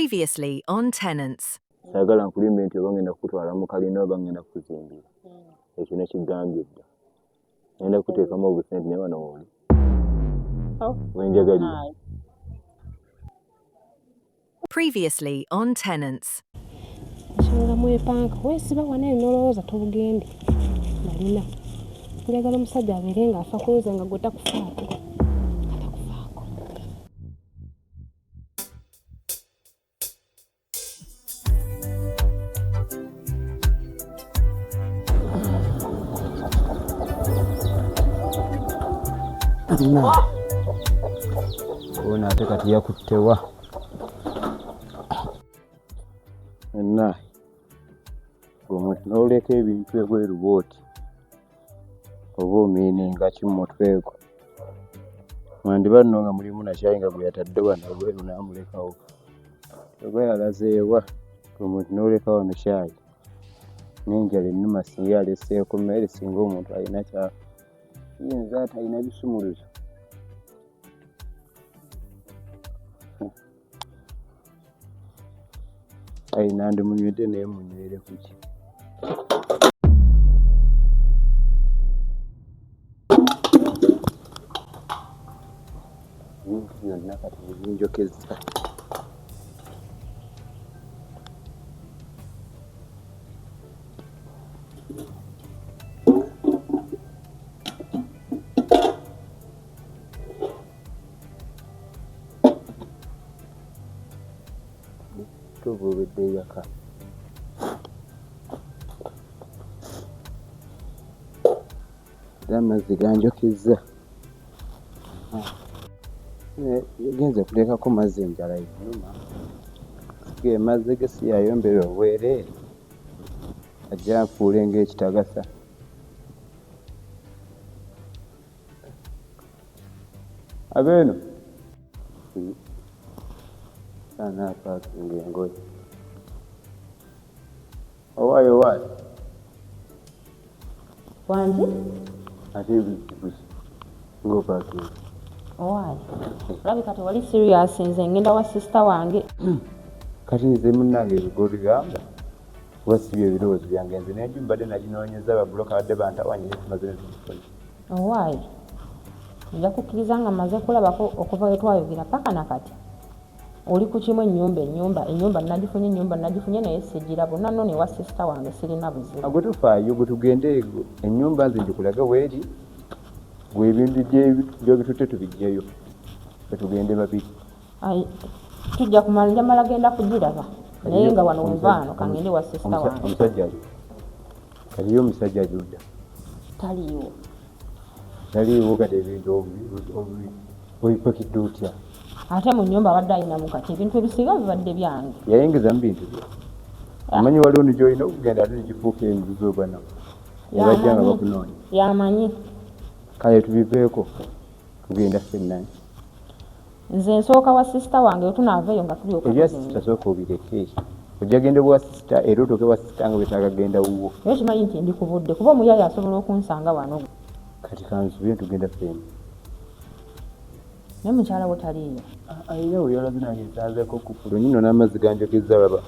Previously on Tenants. Sagala nkulimbe nti obangenda kutwala mu kalina obangenda kuzimbira. Ekyo nekigambye dda. Ngenda kuteekamu obusente ne wano woli. Wenjagalira. Previously on Tenants. Shanga mwepanga wesiba wane nolowooza tobugende nalina njagala omusajja abeere nga afa kunze nga gwe takufaako atakufaako. Ona ate kati yakuttewa. Enna gwe n'oleka ebintu ebweru bw'oti oba omiininga kimutweko mwandiba nno nga mulimu nakyayi nga gwe yatadde wano ebweru n'amulekawo oba yalazeewa gwe n'oleka wano kyayi n'enjala ennuma singa yaleseeko mmere singa omuntu alina kyafa yinza atalina bisumuluzo. Ayi nandi munywedde naye munywere kuki? Ebintu byonna kati ebinjokezza. Tubulidde yaka. Amazzi ganjokizza. Genze kulekako mazzi enjala yennuma. Ge mazzi ge siyayombera obwereere. Ajja afuule ng'ekitagasa. Abeeno. Sana paakinga engoye. Owaayo waayo. Wangi? Ate ebikusi. Ng'opaakinga. Owaayo. Olabika tewali serious nze ngenda wa sister wange. Kati nze munnange ebigo bigamba. Kuba si byo ebirowoozo byange nze naye mbadde naginoonyeza ababuloka badde bantawanyire tumaze ne tubifuna. Owaayo. Nja kukkiriza nga mmaze kulabako okuva we twayogera paka nakati. Oli ku kimu ennyumba nagifunye naye sijira bonna nno ne wa sister wange sirina buzibu. Agwe tufaayo gwe tugende ego ennyumba nze njikulaga weeri gwe ebintu gy'obitutte tubijjeyo tugende babiri. Tujja kumala njamala genda kugiraba naye nga wano wenvaano kangende wa sister wange. Omusajja ali kaliyo omusajja ajudda taliiwo kati ebintu obipakidde otya. Ate mu nnyumba abadde alinamu kati ebintu ebisinga bibadde byange. Yayingiza mu bintu bye. Amanyi waliwo ni gy'olina okugenda ate nekifuuka enguzi obana nebajja nga bakunoonya. Yamanyi. Kale tubiveeko tugenda ffenna. Nze nsooka wa sister wange tunaaveeyo nga tuli ebya sister sooka obireke. Ojja gende bwa sister era otooke bwa sister nga wetaaga genda wuwo. Naye kimanyi nti ndikubudde kuba omuyaayo asobola okunsanga wano. Kati kansubire tugenda ffenna. Naye mukyala wo taliiyo. Ayina we yalaze nange nsanzeeko kufulo nyino n'amazzi ganjogezza baba.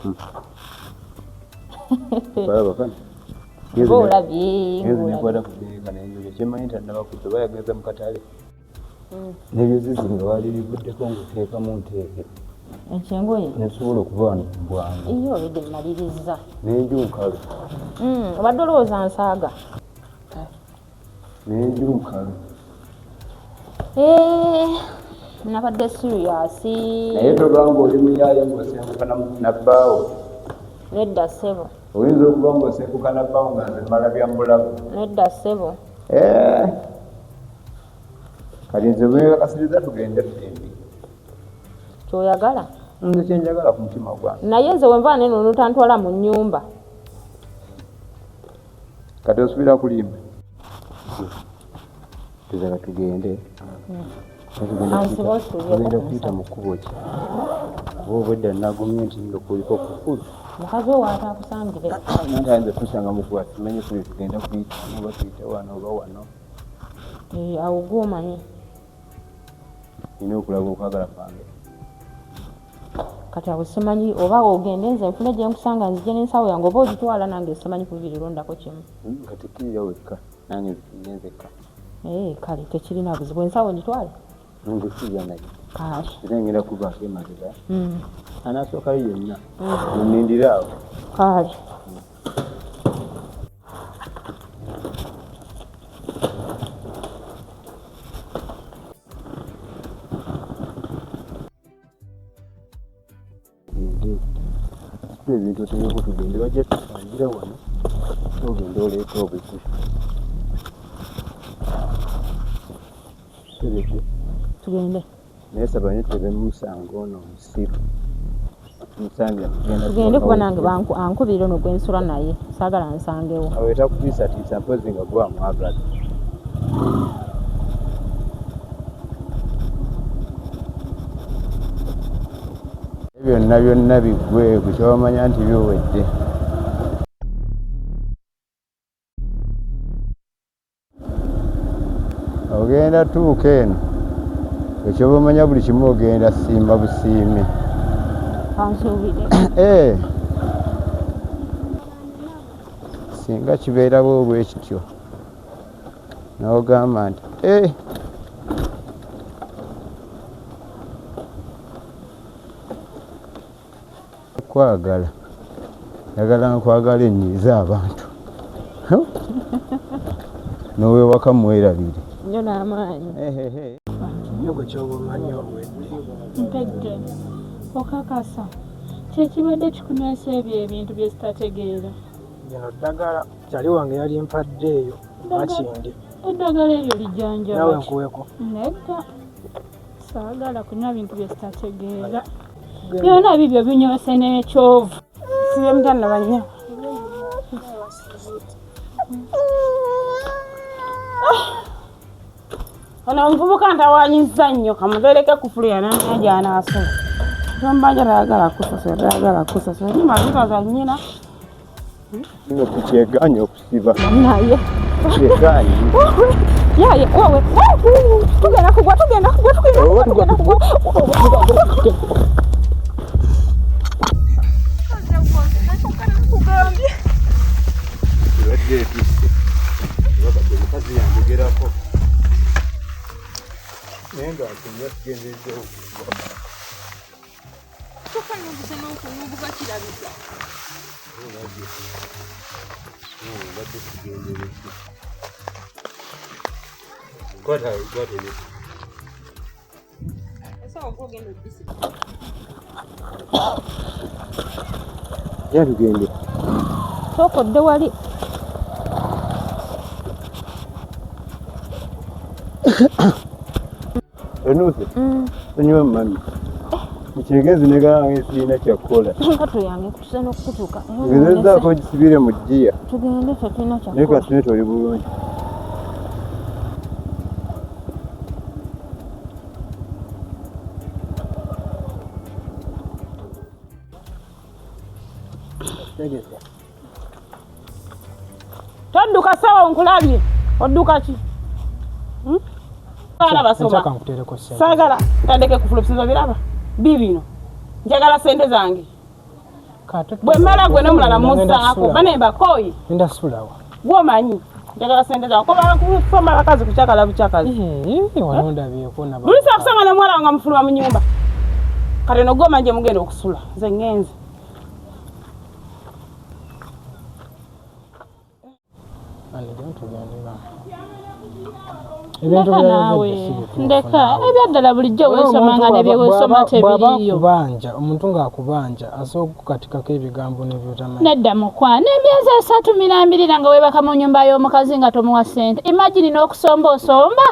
Baba kano. Ng'olabye. Nekwata kudeeka n'enjojo kyemanyi tannaba kudda bayageza mu katale. N'ebyo zizi nga walibivuddeko ng'oteekamu nteeke. Ekyengoye. Nesobola okuva wano ku bwangu. Iyo obidde mmaliriza. N'enju nkalu. Obadde olowooza nsaaga. N'enju nkalu. Nabadde serious. Naye togamba oli muyaaye ng'osenkukana nabbaawo. Nedda ssebo. Oyinza okuba ng'osenkukana nabbaawo nga nze mmala bya mbulago. Nedda ssebo. Kati nze bwekasiriza tugende ffembi. Kyoyagala? Nze kyenjagala ku mutima gwange. Naye nze wenva neno notantwala mu nnyumba. Kati osubira kulimba. Tuzala tugende. Tugenda kuyita mu kkubo ki. Oba obwedda nagumye nti kuliko kukulu. Mukazi wo ataakusangire. Nange ayinza tusanga mukuba simanyi kuli tugenda kuyita oba tuyite wano oba wano. Awo gw'omanyi. Nina okulaga okwagala kwange. kati awo simanyi oba ogende nze nfune gye nkusanga nzije n'ensawo yange oba ogitwala nange simanyi kubirirondako kimu kati kiriya wekka nange nzekka kale tekirina buzibu ensawo ngitwale nze kirya naye kale era ngenda kubaako emabega anaasookayo yonna nindira awo kale ebintu oteekeko tugende bajja tusangira wano ogenda oleeta obuzi tereke tugende naye saba nye tebemusango ono omusiru tugende kuba nange ankubira ono gwensula naye saagala nsangewo awo etakutiisatiisa mpozi nga gwamwagala byonna biggwe kukyomanya nti biwedde ogenda tuuka eno ekyoba omanya buli kimu ogenda simba busiime ansuubire singa kibeerawo olwekityo n'ogamba nti kwagala njagala nkwagala ennyiza abantu n'owewaka mwerabire nnyo n'amaanyi nyogo kyobumanyi olwedde mpedde okakasa kyekibadde kikunywesa ebyo ebintu bye zitategeera lino ddagala kyali wange yali mpadde eyo makindi eddagala eryo lijjanjaba nawe nkuweko nedda saagala kunywa bintu bye zitategeera byonna bibyo binywese n'ekyovu sibe mutanda banya ono omuvubuka ntawanyiza nnyo kamutereke kufulya nanyaja anaasula tombanja tayagala kusasula nimazuta za nnyina kino kukyeganya okusiba naye kyeganya yaye wowe tugenda kugwa ebadde etisse bakadde omukazi yanjogerako naye ng'akunywa tugendezeewo tokanobuse n'okunubuga kirabika badde tugendereze kwatele esawa gwogenda oddisi yatugende sokodde wali enuuse onywa mami mukyegezi negalange sirina kyakukola kato yange kutuse n'okutuuka gezezaako gisibire mu jjiya tugende tetulina naye kyakukola kasine toli bulungi todduka sawa nkulabye odduka ki basoma saagala tandeke kufulupusiza biraba bibino njagala sente zange bwe mmala gwe n'omulala musaako banembakoyi endasulawa gwomanyi njagala sente zange koba kusoma abakazi kukyakala bukyakazi wanondabyeko lulisa kusanga na mwala wange mufuluma mu nyumba kati no gwomanje mugenda okusula nze ngenze ndeka naawe ndeka ebyaddala bulijjo weesomanga nebyeweesoma tebiriyo omuntu ng'akubanja asobola okukatikako ebigambo nebyotamanyi nedda mukwana emyezi 3 nga weebaka mu nyumba y'omukazi nga tomuwa ssente imagini n'okusomba osomba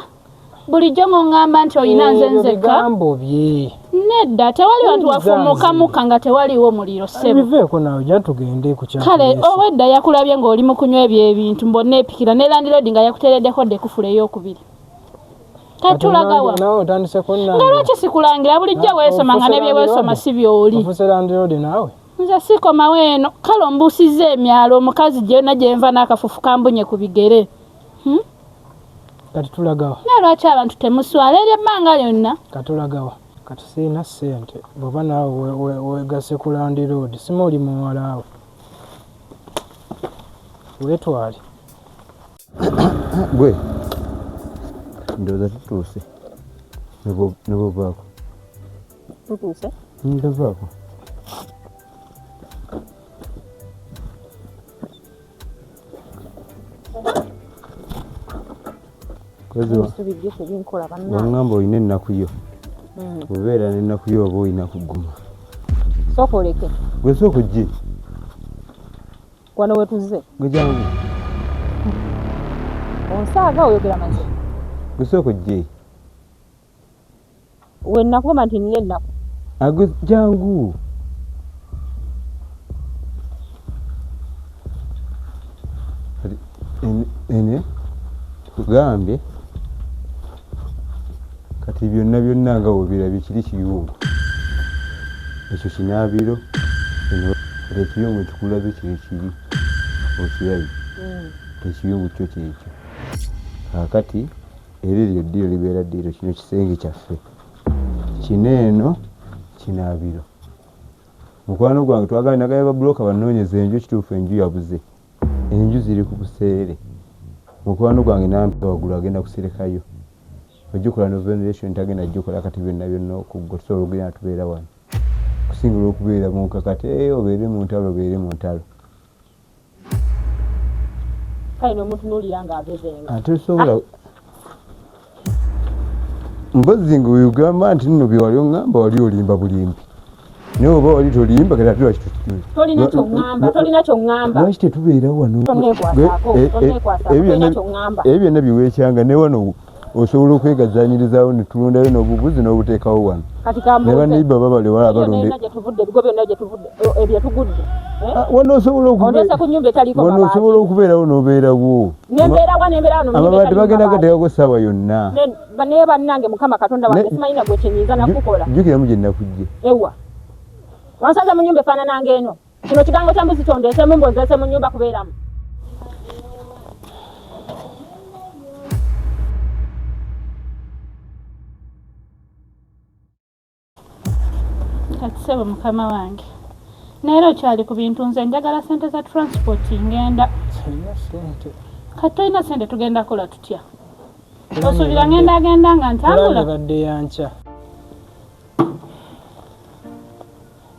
bulijjo ng'oŋŋamba nti oyina nze nzekka ebigambo bye nedda tewali wantu wafumukamuka nga tewaliwo muliro ssebo biveeko nawe ja tugende ku kale owedda yakulabye ng'oli mu kunywa ebyo ebintu mbonna epikira ne landiroodi nga yakuteereddeko dekufula ey'okubiri katulagawa nawe otandiseko nga lwaki sikulangira bulijjo weesomanga nebyeweesoma si byoli ofuse landiroodi naawe nze sikomawo eno kale ombuusizza emyalo omukazi gyonna gyenva n'akafufu kambunye ku bigere kati tulagawa naye lwaki abantu temuswala eryo ebbanga lyonna katulagawa kati sirina ssente bw'oba naawe weegase ku landiroodi simuli muwalaawo weetwale gwe ndowooza tutuuse ne bwovaako tutuuse ndovaako waŋŋamba olina ennaku yo bwebeera n'ennaku yo oba olina kuguma sooka oleke gwe sooka ojje wano wetuze gwe jangu onsaaga oyogera maze gwe sooka ojje wenakugamba nti nina ennaku agwe jangu ene tugambye kati byonna nga webirabye kiri kiyungu ekyo kinaabiro ekiyungu ekikulaze kiri okirabye ekiyungu kyo kyekyo kakati era eryo ddiro libeera ddiro kino kisenge kyaffe kino eno kinaabiro mukwano gwange twagala nagaya babuloka banoonyeza enju kituufu enju yabuze enju ziri ku buseere mukwano gwange nampa waggulu agenda kuserekayo ojjukola no ventilation tagenda ajjukola kati byonna okuggo tusobola okugenda tubeera wano kusinga olw'okubeera mu nkakati obeere mu ntalo obeere mu ntalo kale n'omutunuulira ng'agezenga ate osobola mpozi nga weugamba nti nno bye wali oŋŋamba wali olimba bulimbi naye oba wali tolimba kati ate tolina kyoŋŋamba lwaki tetubeera wano ebyo byonna biweekyanga ne wano osobola okwegazanyirizaawo ne tulondayo n'obubuzi n'obuteekawo wano ne baneiba babale wala balonde wano osobola okubeerawo n'obeerawo amabadde bagenda gateekako essaawa yonna naye bannange mukama katonda wange simanyi nagwe kyenyinza nakukola jjukiramu gye nnakujje ewa wansaze mu nnyumba efaanananga eno kino kigango kya mbuzi kyondeesemu mbonzeese mu nnyumba kubeeramu kati sebo mukama wange naye okyali ku bintu nze njagala sente za transport ngenda kati tolina sente tugenda kola tutya osuubira ngenda nga ntambula badde yanca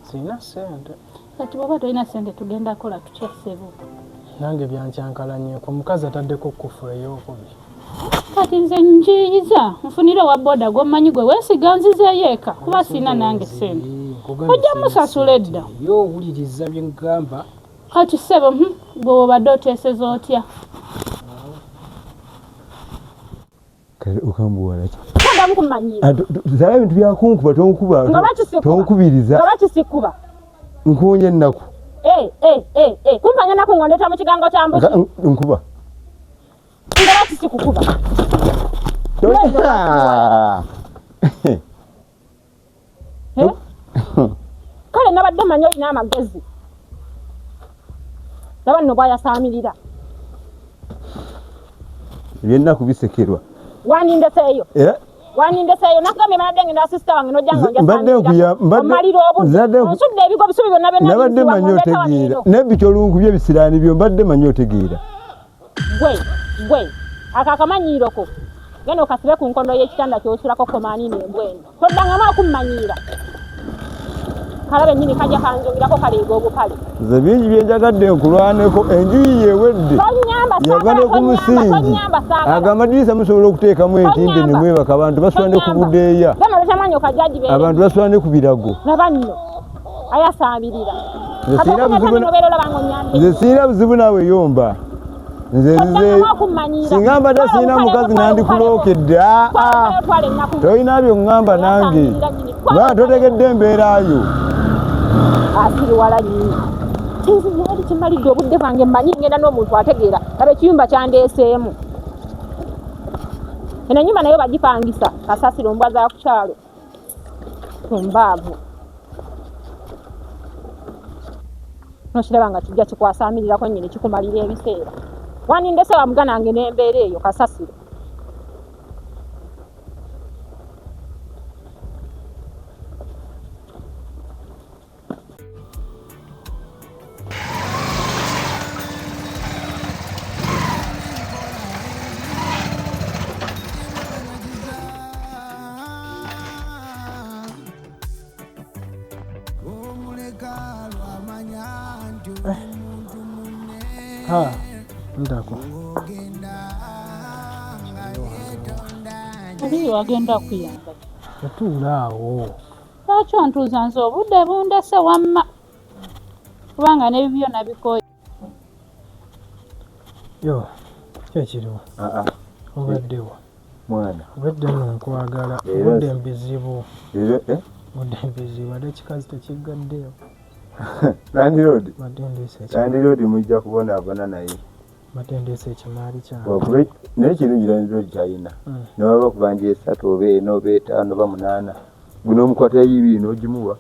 sirina sente kati bwoba tolina sente tugenda kola tutya sebo nange byankyankalanyeko omukazi ataddeko kufula ey'okubiri kati nze njiyiza nfunire owa boda gwommanyi gwe weesiga nzizeeyo eka kuba sirina nange sente ojja musasula edda yo owuliriza bye ngamba kati sebo gwe obadde oteeseza otya okambuwalaki kandamu kummanyiira zala ebintu byakunkuba tonkubiriza nga bakisikuba nkuwonya ennaku kumpanya naku ng'ondeeta mu kigango kya mbuzi nkuba nga bakisikukuba kale nabadde manyi olina amagezi laba nno bwayasaamirira ebyennaku bisekerwa wanindeseeyo nakugambye banadde ngenda asisita wange nojjanga mbadde onsudde ebigo bisubi byonna nabadde manyi otegeera nebbi kyolunkubye ebisiraani byo mbadde manyi otegeera gwe akakamanyiiroko genda okasibe ku nkondo y'ekitanda kyosulako komaani nembwenu toddangamu akummanyiira kalabe ennyini kajja kanjogirako kaleega obukale nze bingi byenjagadde nkulwaneko enjuyi yewedde yagane ku musingi ago amadirisa musobola okuteekamu entimbe nemwebaka abantu basula ne ku budeeya abantu basula ne ku birago nabanno ayasaabirira nze siina buzibu naawe yomba nze singa mbadde siina mukazi nandikulookedde tolina byoŋŋamba nange kubanga totegedde embeerayo asiriwala nnyini kinzinyali kimalidde obudde bwange mmanyi ngenda n'omuntu ategeera laba ekiyumba kyandeeseemu eno ennyumba nayo bagipangisa kasasiro mbwa za ku kyalo tumbaavu nokiraba nga kijja kikwasamirirako nnyini kikumalira ebiseera wanindese wamuganange n'embeera eyo kasasiro Ha, ndako. Oli wagenda kuyamba. Tutuula awo. Lwaki ontuuza nze obudde bundese wamma? Kubanga n'ebibyo nabikoye. Yo, kyekiriwo. Obaddewo. Mwana. Obadde nno nkwagala. Obudde mbizibu. Obudde mbizibu. Ate ekikazi tekiggaddeyo. Landiroodi. Matendeese. Landiroodi mujja kubonaabona naye. Matendeese ekimaali kyange. Wakuba naye kirungi landiroodi kyalina. Newaba kubanja 3 oba 4 oba 5 oba 8. Guno omukwatirayo 2 n'ogimuwa.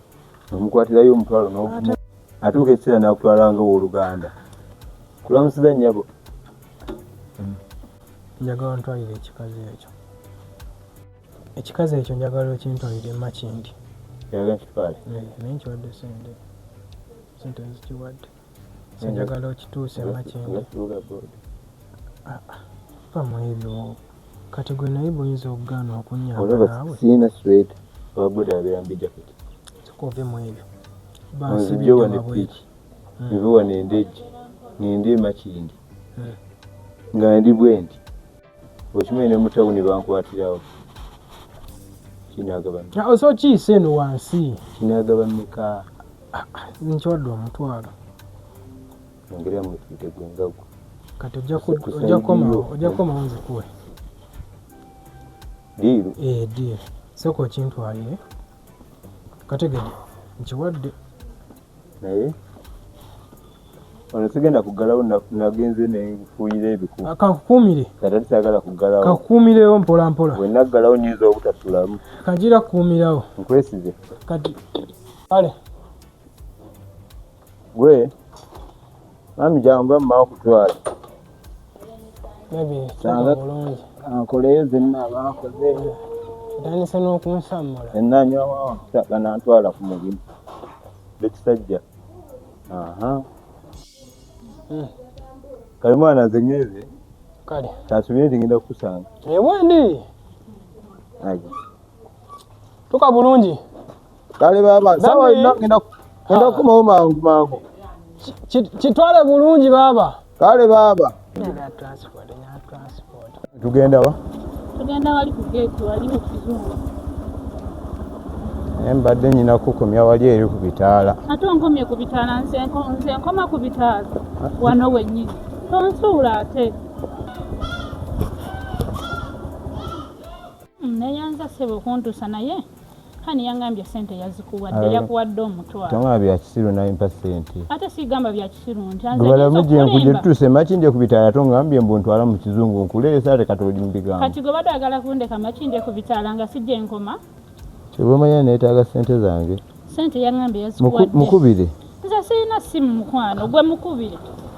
Omukwatirayo omutwalo n'ogumuwa. Atuuka ekiseera n'akutwala nga w'oluganda. Kulamusiza nnyabo. Njagala ntwalire ekikazi ekyo. Ekikazi ekyo njagala okintwalire Makindi. Njagala nkitwale. Naye nkiwadde sente. Sente nzikiwadde. Njagala okituuse Makindi. Va mu ebyo. Kati gwe naye bw'oyinza okugaana okunnyamba naawe. Siina sweeta. Waboda abeerambi jaketi. Sikove mu ebyo. Bansibiddwa ne piki. Nviwa n'endeji. Ngende Makindi. Nga ndi bwendi. Okimanyi ne mu tawuni bankwatirawo. Kinagaba. Oso kiise eno wansi. Kinagaba mmeka. Nkiwadde omutwalo. Ongera mu twite gwengago. Kati ojja komawo nzikuwe. Diiru? Diiru. Sooka okintwalire. Kategedde. Nkiwadde. Naye? Wano sigenda kuggalawo nagenze nenfuuyira ebikuufu. Kankukuumire. Kati saagala kuggalawo. Kankukuumirewo mpola mpola. Bwe naggalawo nnyinza obutasulamu. Kanjira kukuumirawo. Nkwesize. Kati. Kale. Gwe. Mami jangu mma kutwala. Baby, sanga bulungi. Ankoleyo zenna abakoze. Tandise n'okunsamula. Ennanywa wawa kusaka nantwala ku mulimu. Bekisajja. Aha. Kale mwana zenyeze. Kale. Tasubire ngenda kukusanga. Bwendi. Ayi. Tuka bulungi. Kale baba, sawa ngenda kukomawo mangu. Kitwale bulungi baba. Kale baba. Transport. Tugenda wa? Tugenda wali ku gate wali mu kizungu. Mbadde nyina kukomya wali eri ku bitaala. Ate onkomye ku bitaala nze nkoma ku bitaala. Wano wennyini. Tonsuula ate. Neyanza sebo kuntuusa naye. Hani yangambye sente yazikuwadde yakuwadde omutwalo. Tongamba bya kisiru naye mpa sente. Ate sigamba bya kisiru nti anze bala mujje nkuje tutuse Makindi ku bitaala tongambye mbu ntwala mu kizungu nkuleesa ate katoli mbigamba. Kati gwe bado agala kundeka Makindi ku bitaala nga sijje nkoma. Kyebomanya neetaaga sente zange. Sente yangambye yazikuwadde. Mukubire. Nze sirina simu mukwano gwe mukubire.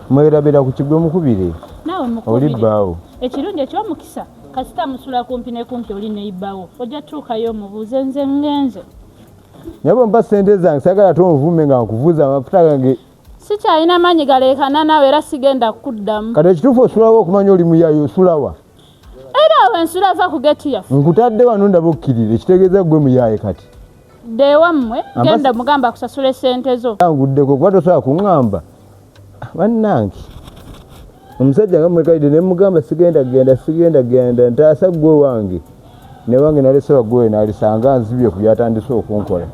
Mwerabira ku kigwe mukubire. Naawe mukubire. Oli bbaawo. Ekirungi eky'omukisa kasita musula kumpi ne kumpi oli neibbawo ojja tuukayo omubuuze nze ngenze. Nyabo mpa sente zange sagala tonvume nga nkuvuza amafuta gange. Sikyalina maanyi galeekana naawe era sigenda kuddamu. Kati ekituufu osulawo okumanya oli muyayo osulawa. Era awo ensula ava ku geti yaffe. Nkutadde wano ndaba okkirire ekitegeeza gwe muyaye kati. Dde wammwe genda mugamba kusasula essente zo. Anguddeko kuba tosobola kuŋŋamba. Bannange. Omusajja nga mwekaidde ne mugamba sigenda genda ntaasa gwe wange. Ne wange naleseba gwe nalisanga nzibye ku byatandise okunkola.